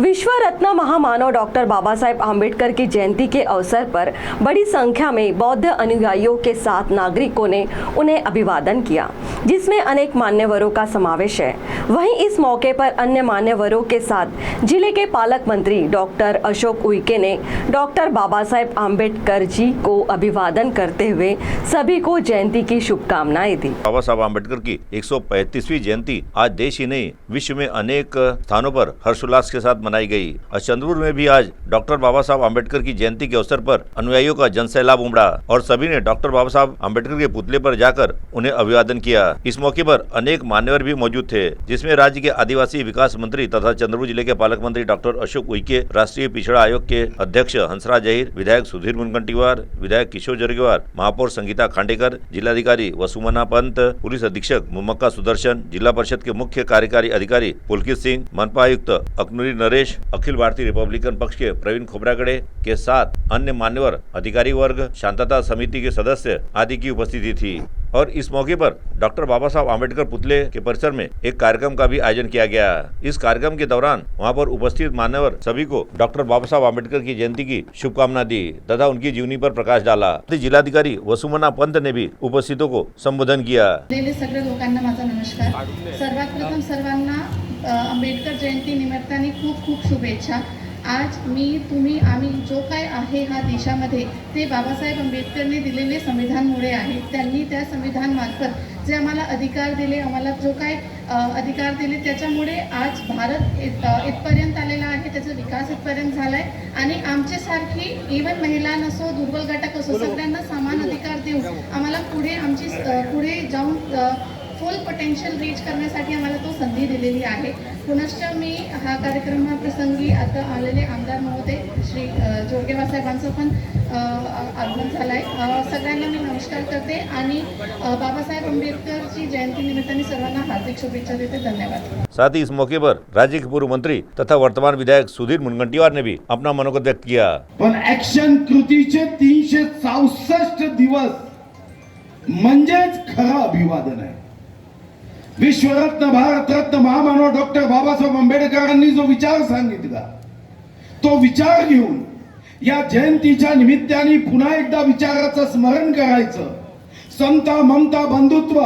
विश्व रत्न महामानव डॉक्टर बाबा साहेब आम्बेडकर की जयंती के अवसर पर बड़ी संख्या में बौद्ध अनुयायियों के साथ नागरिकों ने उन्हें अभिवादन किया, जिसमें अनेक मान्यवरों का समावेश है। वहीं इस मौके पर अन्य मान्यवरों के साथ जिले के पालक मंत्री डॉक्टर अशोक उइके ने डॉक्टर बाबा साहेब आम्बेडकर जी को अभिवादन करते हुए सभी को जयंती की शुभकामनाएं दी। बाबा साहब आम्बेडकर की 135वीं जयंती आज देश ही नहीं विश्व में अनेक स्थानों पर हर्षोल्लास के साथ मनाई गई। चंद्रपुर में भी आज डॉक्टर बाबा साहब आम्बेडकर की जयंती के अवसर पर अनुयायियों का जनसैलाब उमड़ा और सभी ने डॉक्टर बाबा साहब आम्बेडकर के पुतले पर जाकर उन्हें अभिवादन किया। इस मौके पर अनेक मान्यवर भी मौजूद थे, जिसमें राज्य के आदिवासी विकास मंत्री तथा चंद्रपुर जिले के पालक मंत्री डॉक्टर अशोक उइके, राष्ट्रीय पिछड़ा आयोग के अध्यक्ष हंसराज अहिर, विधायक सुधीर मुनगंटीवार, विधायक किशोर जरगेवार, महापौर संगीता खांडेकर, जिलाधिकारी वसुमना पंत, पुलिस अधीक्षक मुमक्का सुदर्शन, जिला परिषद के मुख्य कार्यकारी अधिकारी पुलकित सिंह, मनपा आयुक्त अकनुरी नरेश, अखिल भारतीय रिपब्लिकन पक्ष के प्रवीण खोबरागड़े के साथ अन्य मान्यवर, अधिकारी वर्ग, शांतता समिति के सदस्य आदि की उपस्थिति थी। और इस मौके पर डॉक्टर बाबा साहब आम्बेडकर पुतले के परिसर में एक कार्यक्रम का भी आयोजन किया गया। इस कार्यक्रम के दौरान वहां पर उपस्थित मान्यवर सभी को डॉक्टर बाबा साहब आम्बेडकर की जयंती की शुभकामना दी तथा उनकी जीवनी पर प्रकाश डाला। जिलाधिकारी वसुमना पंत ने भी उपस्थितों को संबोधन किया। सगळ्या लोकांना माझा नमस्कार। सर्वात प्रथम सर्वांना आंबेडकर जयंती निमित्ताने खूप खूप शुभेच्छा। आज मी तुम्ही आम्ही जो काय आहे हा देशामध्ये ते बाबासाहेब आंबेडकरने दिलेले संविधानमुळे आहे। त्यांनी त्या संविधान मार्फत जे आम्हाला अधिकार दिले, आम्हाला जो काय अधिकार दिले त्याच्यामुळे आज भारत इथपर्यंत आलेला आहे, त्याचा विकास इथपर्यंत झालाय आणि आमच्यासारखी इव्हन महिला नसो, दुर्बल घटक असो, सगळ्यांना समान अधिकार देऊन आम्हाला पुढे जाऊन फुल पोटेन्शियल रीच करण्यासाठी आम्हाला तो संधी दिलेली आहे। पुनश्च मी हा कार्यक्रमाप्रसंगी आता आलेले आमदार महोदय श्री जोरगेवार साहेबांचं पण आगमन झालंय। सगळ्यांना मी नमस्कार करते आणि बाबासाहेब आंबेडकरची जयंती निमित्ताने सर्वांना हार्दिक शुभेच्छा देते। धन्यवाद। साथ ही इस मौके पर राज्य के पूर्व मंत्री तथा वर्तमान विधायक सुधीर मुनगंटीवार ने भी अपना मनोगत व्यक्त किया। पण ऍक्शन कृतीचे 364 दिवस म्हणजेच खरं अभिवादन आहे। विश्वरत्न भारतरत्न महामानव डॉक्टर बाबासाहेब आंबेडकरांनी जो विचार सांगितला तो विचार घेऊन या जयंतीच्या निमित्ताने पुन्हा एकदा विचाराचं स्मरण करायचं, समता ममता बंधुत्व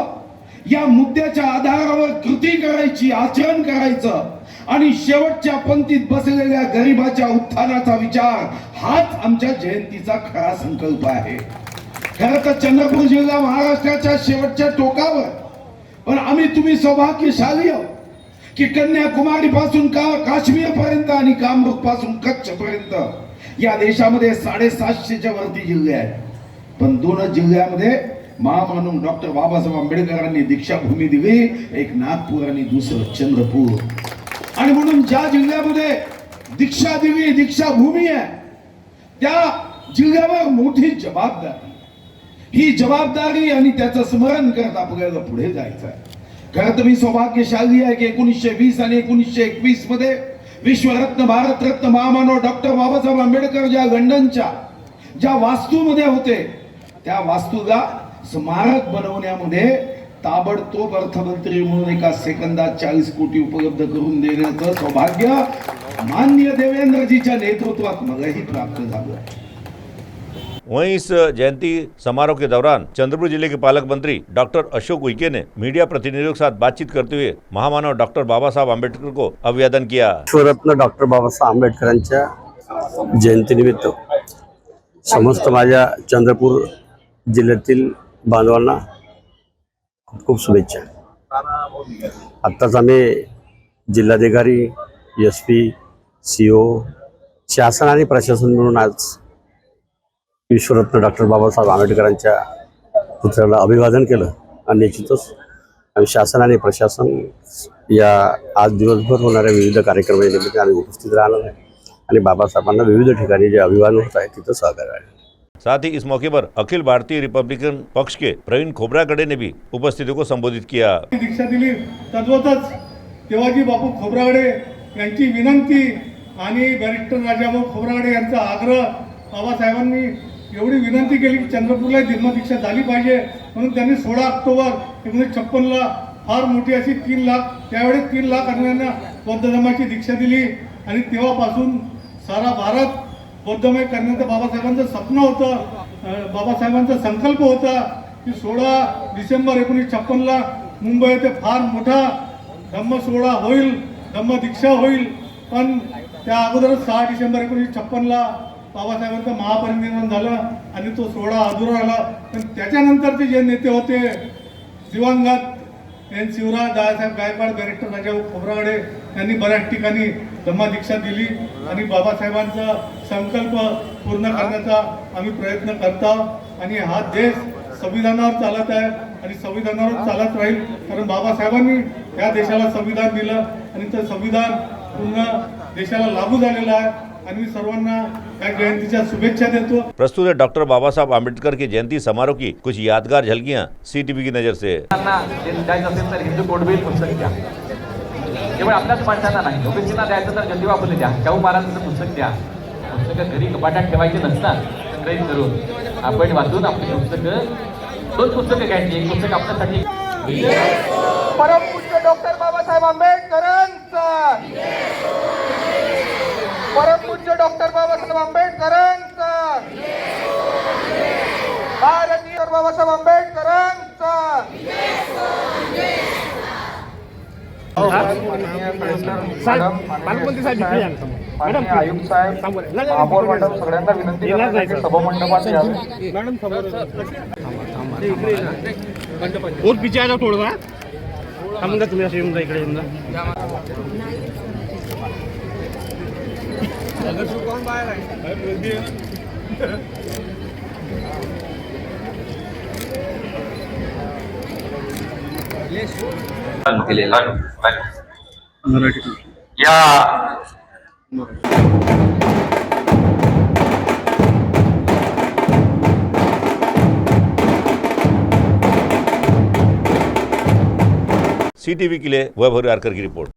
या मुद्द्याच्या आधारावर कृती करायची, आचरण करायचं आणि शेवटच्या पंक्तीत बसलेल्या गरिबाच्या उत्थानाचा विचार हाच आमच्या जयंतीचा खरा संकल्प आहे। खरं तर चंद्रपूर जिल्हा महाराष्ट्राच्या शेवटच्या टोकावर, पण आम्ही तुम्ही सौभाग्यशाली आहोत की कन्याकुमारी पासून काश्मीर पर्यंत आणि कामरूप पासून कच्छ पर्यंत या देशामध्ये 750च्या वरती जिल्हे आहेत। पण 2 जिल्ह्यामध्ये महामानव डॉक्टर बाबासाहेब आंबेडकरांनी दीक्षाभूमी दिली, एक नागपूर आणि दुसरं चंद्रपूर। आणि म्हणून ज्या जिल्ह्यामध्ये दीक्षा दिली, दीक्षाभूमी आहे, त्या जिल्ह्यावर मोठी जबाबदारी, ही जबाबदारी आणि त्याचं स्मरण करत आपल्याला पुढे जायचं आहे। खरं तर मी सौभाग्यशाली आहे की 1920 आणि 1921 मध्ये विश्वरत्न भारतरत्न महामानव डॉक्टर बाबासाहेब आंबेडकर ज्या लंडनच्या ज्या वास्तूमध्ये होते त्या वास्तूला स्मारक बनवण्यामध्ये ताबडतोब अर्थमंत्री म्हणून एका सेकंदात 40 कोटी उपलब्ध करून देण्याचं सौभाग्य माननीय देवेंद्रजीच्या नेतृत्वात मलाही प्राप्त झालं। वहीं इस जयंती समारोह के दौरान चंद्रपुर जिले के पालक मंत्री डॉक्टर अशोक उइके ने मीडिया प्रतिनिधियों के साथ बातचीत करते हुए महामानव डॉक्टर बाबा साहब आम्बेडकर को अभिवादन किया। विश्वरत्न डॉक्टर बाबासाहेब आंबेडकरांच्या जयंतीनिमित्त समस्त माझ्या चंद्रपूर जिल्ह्यातील बांधवांना खूप खूप शुभेच्छा। आत्ताच आम्ही जिल्हाधिकारी, SP, CO, शासन आणि प्रशासन मिळून आज विश्वरत्न डॉक्टर बाबासाहेब आंबेडकरांच्या पुतळ्याला अभिवादन केलं आणि निश्चितच आम्ही शासन आणि प्रशासन या आज दिवसभर होणाऱ्या विविध कार्यक्रमाच्या निमित्ताने आम्ही उपस्थित राहणार आहे आणि बाबासाहेबांना विविध ठिकाणी जे अभिवादन होत आहे तिथं सहकार्य आहे। साथ ही इस मौके पर अखिल भारतीय रिपब्लिकन पक्ष के प्रवीण खोबरागड़े ने भी उपस्थितों को संबोधित किया। दीक्षा दिली तद्वतच तेव्हाजी बापू खोबरागडे यांची विनंती आणि बॅरिस्टर राजाभाऊ खोबरागडे यांचा आग्रह, बाबासाहेबांनी एवढी विनंती केली की चंद्रपूरला जन्मदीक्षा झाली पाहिजे, म्हणून त्यांनी 16 ऑक्टोबर 1956 फार मोठी अशी 3 लाख, त्यावेळेस 3 लाख अनुयायांना बौद्ध धर्माची दीक्षा दिली आणि तेव्हापासून सारा भारत बौद्धमय करण्याचं बाबासाहेबांचं स्वप्न होतं. बाबासाहेबांचा संकल्प होता की 16 डिसेंबर 1956ला मुंबई येथे फार मोठा धम्म सोहळा होईल, धम्म दीक्षा होईल. पण त्या अगोदरच 6 डिसेंबर 1956ला बाबासाहेबांचं महापरिनिर्वाण झालं आणि तो सोहळा अधुरा राहिला. पण त्याच्यानंतरचे जे नेते होते दिवंगत एन शिवराज, दादासाहेब गायकवाड, बॅरिस्टर राजाभाऊ खोब्रागडे यांनी बऱ्याच ठिकाणी धम्मदीक्षा दिली आणि बाबासाहेबांचा संकल्प पूर्ण करण्याचा आम्ही प्रयत्न करतो. आणि हा देश संविधानावर चालत आहे आणि संविधानावर चालत राहील, कारण बाबासाहेबांनी या देशाला संविधान दिलं आणि ते संविधान पूर्ण देशाला लागू झालेलं आहे. आणि मी सर्वांना या जयंतीच्या शुभेच्छा देतो. प्रस्तुत है डॉक्टर बाबा साहब आम्बेडकर की जयंती समारोह की कुछ यादगार झलकियां सीटीवी की नजर से। द्यायचं असेल तर हिंदू कोडबिल पुस्तक द्या. केवळ आपल्याच माणसांना नाही, ओबीसींना द्यायचं तर ज्योतिबा फुले द्या, शाहू महाराजांचं पुस्तक द्या. पुस्तकं घरी कपाटात ठेवायची नसतात, संग्रहित करून आपण वाचून आपली पुस्तकं 2 पुस्तकं घ्यायची. एक पुस्तक आपल्यासाठी परमपूज्य डॉक्टर बाबासाहेब आंबेडकरांचा, परमपूज्य डॉक्टर बाबासाहेब आंबेडकरांचा, भारतीय बाबासाहेब आंबेडकरांचा. माननीय आयुक्त साहेब, महापौर मॅडम सगळ्यांना विनंती करतो सभामंडपात यावं. और पीछे आ जाओ थोड़ा हम तुम्हें असे येऊन जा इकडे येऊन जा. या सीटीवी के लिए वैभव हरियारकर की रिपोर्ट।